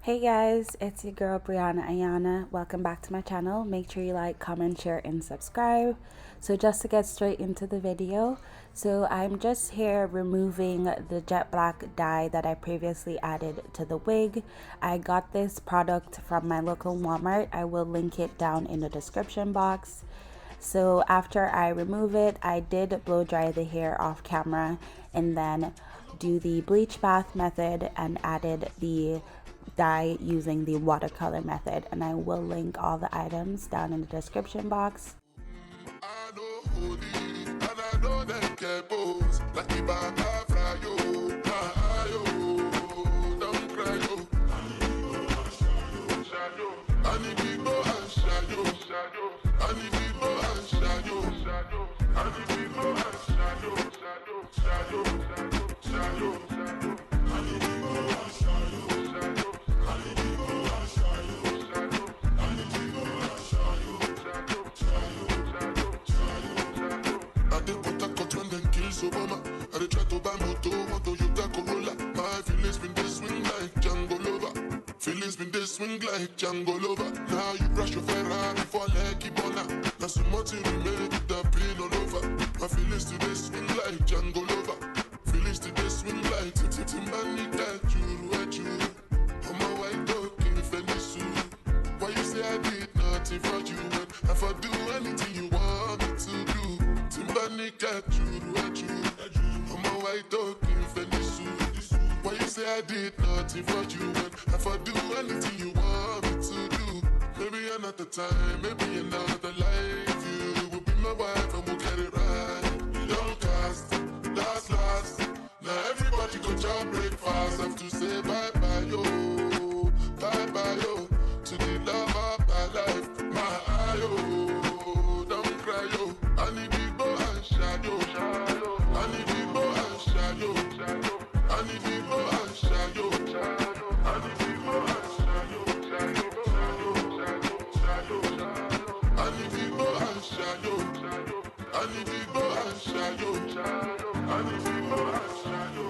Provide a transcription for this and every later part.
Hey guys, it's your girl Brianaiyana. Welcome back to my channel. Make sure you like, comment, share, and subscribe. So just to get straight into the video, I'm just here removing the jet black dye that I previously added to the wig. I got this product from my local Walmart. I will link it down in the description box. So after I remove it, I did blow dry the hair off camera and then do the bleach bath method and added the dye using the watercolor method, and I will link all the items down in the description box. I try to buy moto, want Toyota Corolla. My feelings been this swing like Django Lover. Feelings been this swing like Django Lover. Now you brush your Ferrari for Lucky Bona. Now so much you remain with the pain all over. My feelings today swing like Django Lover. Feelings today swing like Timbani that you. I'm a white dog in Venice. Why you say I did nothing for you? And if I do anything you want me to do, Timbani got you. I'm a white dog in Venice. Why you say I did nothing for you? And if I do anything you want me to do, maybe another time, maybe another life, you will be my wife and we'll get it right. Don't cast, last. Now everybody go job breakfast. Have to say bye bye yo, to the love of my life, my eye yo. Don't cry yo, I need big boy and shadow. I need big boy and shadow. I need big boy and shadow. I need big boy and shadow. I need big boy and shadow. I need big boy and shadow. I need big boy and shadow.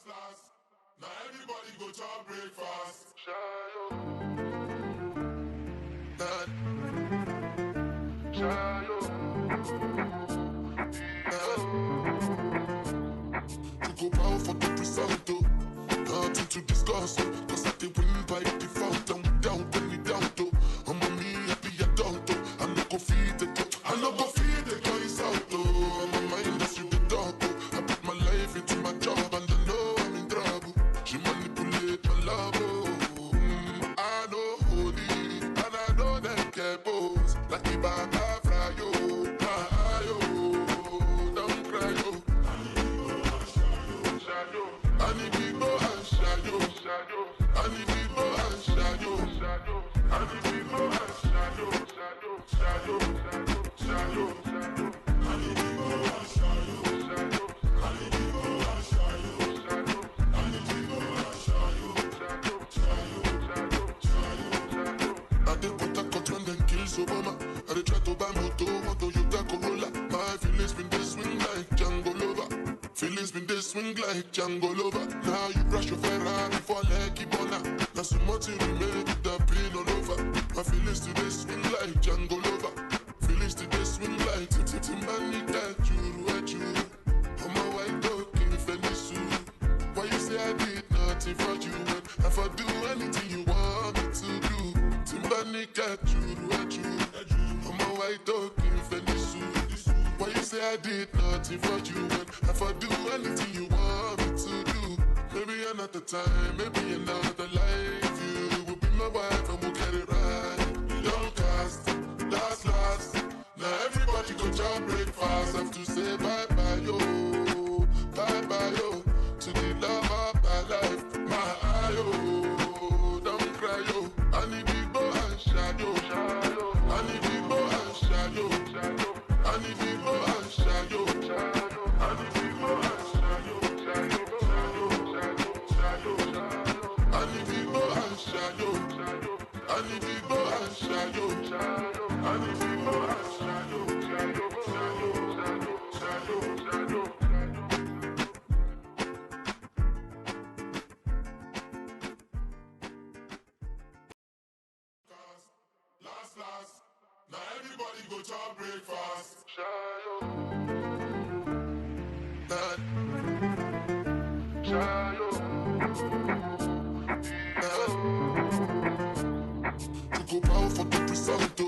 Last. Now everybody go to breakfast. To go bow for the result, nothing to discuss, cause I did win by default, and without any doubt, I'm a me happy adult, I no go feed the girl, I no go feed the guys out, I'm a mind that's you the dog, I put my life into my job, and I know I'm in trouble, she manipulate my love, I know holy, and I know them get bones, like the baba fry, yo, don't cry, yo. I need people and shadow. I need people and shadow. I need people and shadow. I need people and shadow. I need people and shadow. I need people and shadow. I did put a cut when them kills Obama. I did try to buy moto, want Toyota Corolla. My feelings been this swing like Django Lover. Feelings been this swing like Django Lover. Now you brush your Ferrari for Lucky Bona. Now so much you remain with the pain all over. My feelings today swing like Django Lover. Feelings today swing like Timbani that you. I'm a white dog in Venice. Why you say I did nothing for you? And if I do anything you want me to do, Timbani got you. I'm a white dog in Venice. Why you say I did nothing for you? And if I do anything you want me to do, maybe another time, maybe another life, you will be my wife and we'll get it right. Don't cast, last. Now everybody go job breakfast. Have to say bye bye yo, to the love of my life, my eye yo. Don't cry yo, I need big boy and shadow. I need big boy and shadow. I need people and shadow. I need people and shadow. I need people and shadow. I need people and shadow. go to breakfast. Shayo. Shayo. To go power for the result,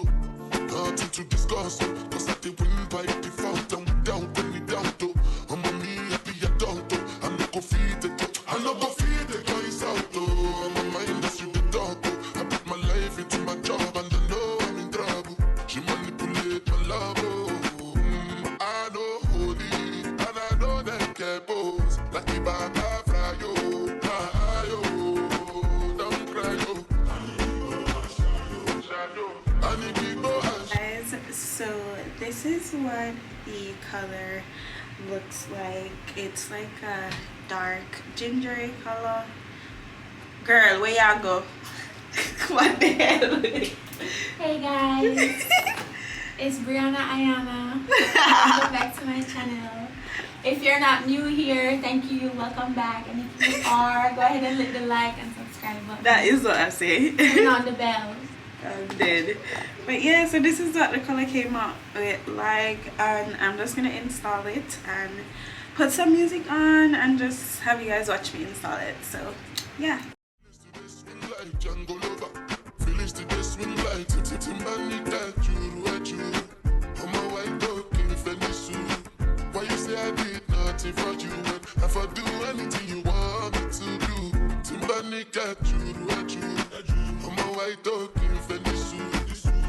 nothing to discuss, cause I did win by default, and without any doubt, I'm a me happy adult, I no go feed the dog, I no go feed the guys out, I'm a mind that's you the dog, I put my life into my job, and I know I'm in trouble, she manipulate my love, I know holy, and I know that get boss, like the Baba Frayo, don't cry, Guys, so this is what the color looks like. It's like a dark gingery color. Girl, where y'all go? What the hell? Hey guys, it's Brianaiyana. Welcome back to my channel. If you're not new here, thank you, welcome back. And if you are, go ahead and hit the like and subscribe button. That is what I say. Turn on the bell. I'm dead. But yeah, so this is what the color came out with like, and I'm just gonna install it and put some music on and just have you guys watch me install it. So yeah. Why you say I did nothing for you? If I do anything you want me to do, Timbani got you. I'm a white dog in Venice.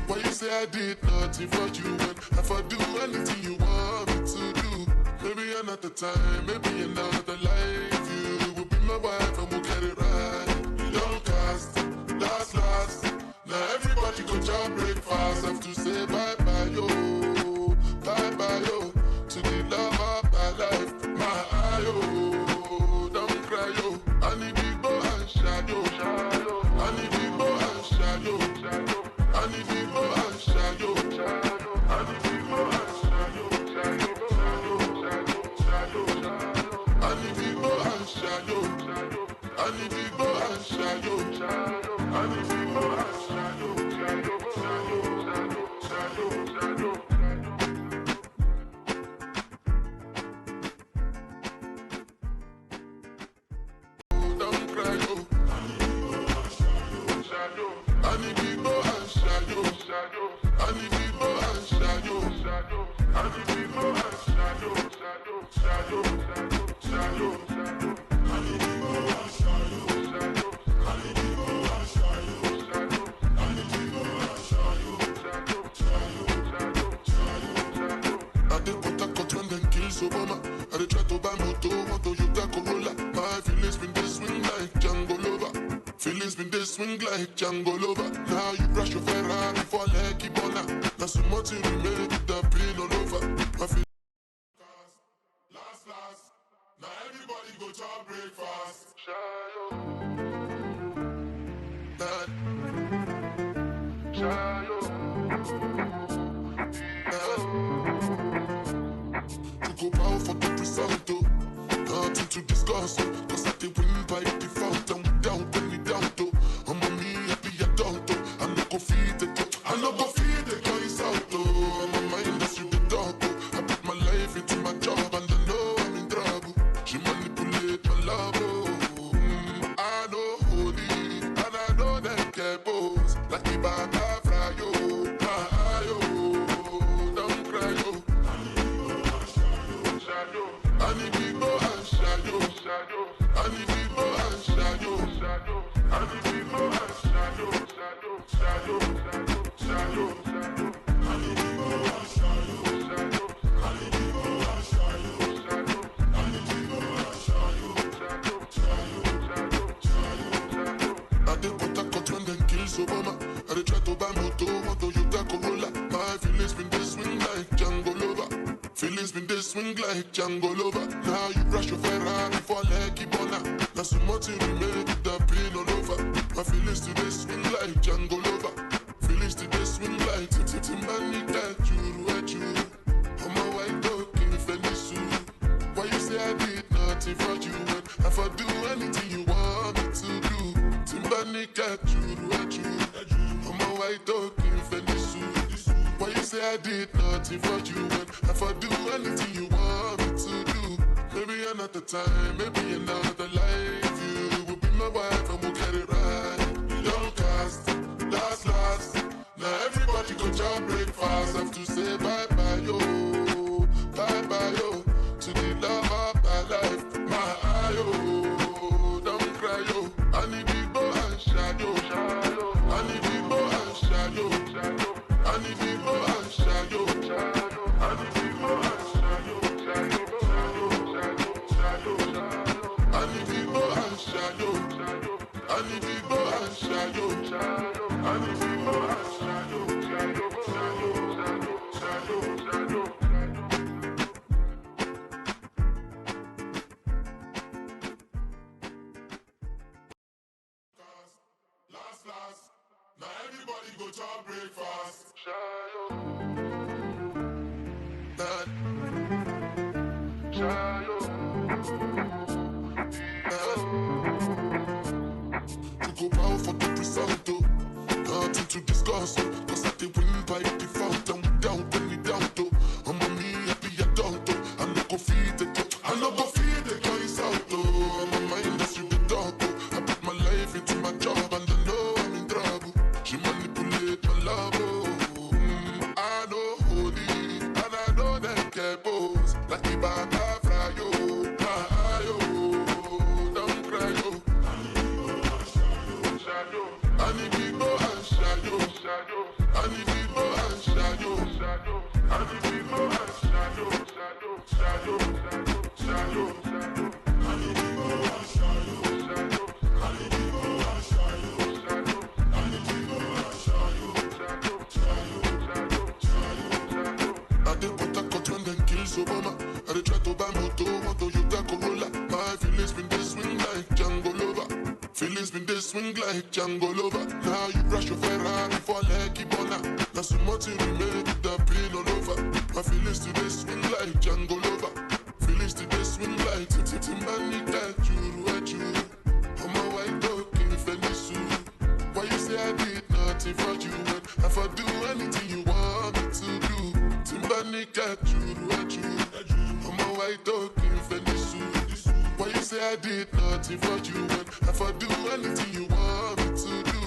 Why you say I did nothing for you? If I do anything you want me to do, maybe another time, maybe another life, you will be my wife and we'll get it right. You don't cast, last. Now everybody go to breakfast. Have to say bye bye yo, to the love of my life, my ayo. Don't cry yo, I need big boy and shadow. I need big boy and shadow. I need big boy and shadow. I need big boy and shadow. I need big boy and shadow. I need big boy and shadow. I need big boy and shadow. Don't cry yo. I need big boy and shadow. I need big boy and shadow. I need big boy and shadow. I did put a cut when them kills Obama. I did try to buy moto, want to use that Corolla. My feelings been this swing like Django Lover. Feelings been this swing like Django Lover. Now you brush your Ferrari for Lucky Bona. Now so much you remain with the pain all over. My feelings last. Now everybody go to breakfast. Shayo. To go power for the result, nothing to discuss, cause I did win by default, and without any doubt, I'm a me happy adult, I no go feed the dog, I no go feed the guys out, I'm a mind that's you the dog, I put my life into my job, and I know I'm in trouble, she manipulate my love, I know holy, and I know that get boss, like the Baba Frayo, don't cry yo. I need big boy and shadow. I need big boy and shadow. I need big boy and shadow. I need big boy and shadow. I need big boy and shadow. I need big boy and shadow. I did put a cut when them kills Obama. I did try to buy moto, want to use that Corolla. My feelings been this swing like Django Lover. Feelings been this swing like Django Lover. Now you brush your Ferrari for Lucky Bona. Now so much you remain with the pain all over. My feelings today swing like Django Lover. Feelings today swing like Timbani got you. I'm a white dog in Venice. Why you say I did nothing for you? If I do anything you want me to do, Timbani got you. I'm a white dog in Venice. Why you say say I did nothing for you, and if I do anything you want me to do, maybe another time, maybe another life, you will be my wife and we'll get it right. Young cast, last. Now everybody go job breakfast. Have to say bye bye yo, to the love of my life, my yo. Don't cry yo, I need big boy and shadow. I need big boy and shadow. I need big boy and shadow. I need big boy and shadow. I need big boy and shadow. I need big boy and shadow. I need big boy and shadow. Last. Now everybody go to breakfast. Shayo. To go bow for the result, nothing to discuss. Cause I did win by default. I'm down, when me down to. I'm a me happy adult. I'm not go feed the girl. I'm not go feed the guys out. I'm a mind that's you the dog. I put my life into my job and I know I'm in trouble. She manipulate my love. I know holy and I know that get boss. Like the Baba Frayo. Don't cry yo. I need people and shadow. I need people and shadow. I need people and shadow. I need people and shadow. I need people and shadow. I need people and shadow. I did put a cut when them kills Obama. I did try to buy moto, want to use that Corolla. My feelings been this swing like Django Lover. Feelings been this swing like Django Lover. Now you crash your Ferrari for Lucky Bona. Now so much you remake with the pain all over. My feelings today swing like Django Lover. Feelings today swing like Timbani that you. I'm a white dog in the Fenisu. Why you say I did nothing for you, and if I do anything you want me to do, Timbani that you. I'm a white dog in the Fenisu. Why you say I did nothing for you, and if I do anything you want me to do,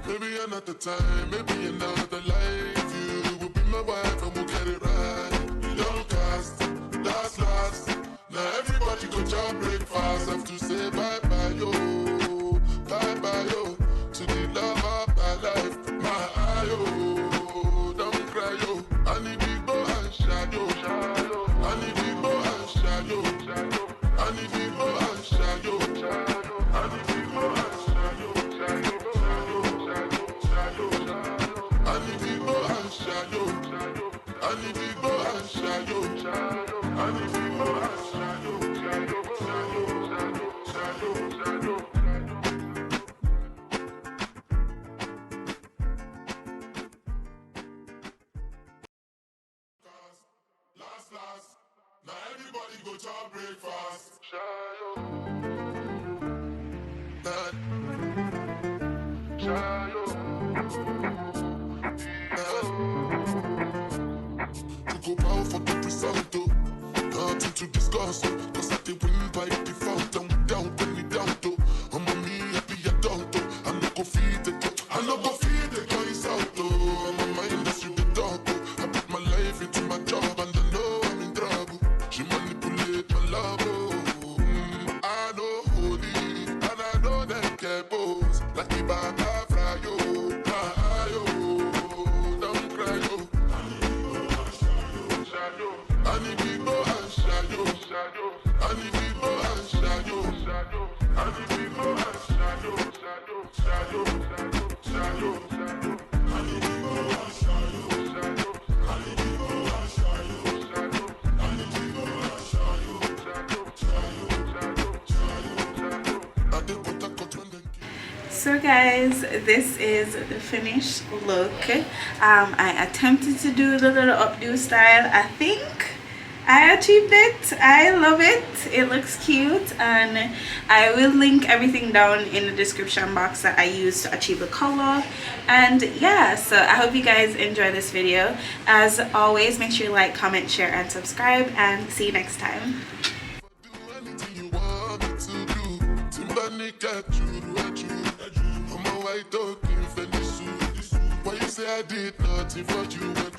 maybe another time, maybe another life, you will be my wife and we'll get it right. Young cast, last. Now everybody go job breakfast. Have to say bye bye yo, to the love of my life, my yo. Don't cry yo, I need big boy and shadow. I need big boy and shadow. I need big boy and shadow. I need big boy and shadow. I need big boy and shadow. I need big boy and shadow. I need big boy and shadow. Last. Now everybody go to breakfast. Shayo. To go bow for the result, nothing to discuss. Cause I did win by default. I'm down, when me down to. I'm a me happy adult. I'm not go feed the girl. I'm not go feed the guys out. I'm a mind that's you the dog. I put my life into my job and I know I'm in trouble. She manipulate my love. I know holy and I know that get boss. Like the Baba Frayo. Don't cry yo. I need people and shadow. I need people and shadow. I need people and shadow. I need people and shadow. I need people and shadow. I need people and shadow. I did put a cut when them. So guys, this is the finished look. I attempted to do the little updo style. I think I achieved it. I love it. It looks cute, and I will link everything down in the description box that I used to achieve the color. And yeah, so I hope you guys enjoy this video. As always, make sure you like, comment, share, and subscribe, and see you next time. Why you say I did nothing for you?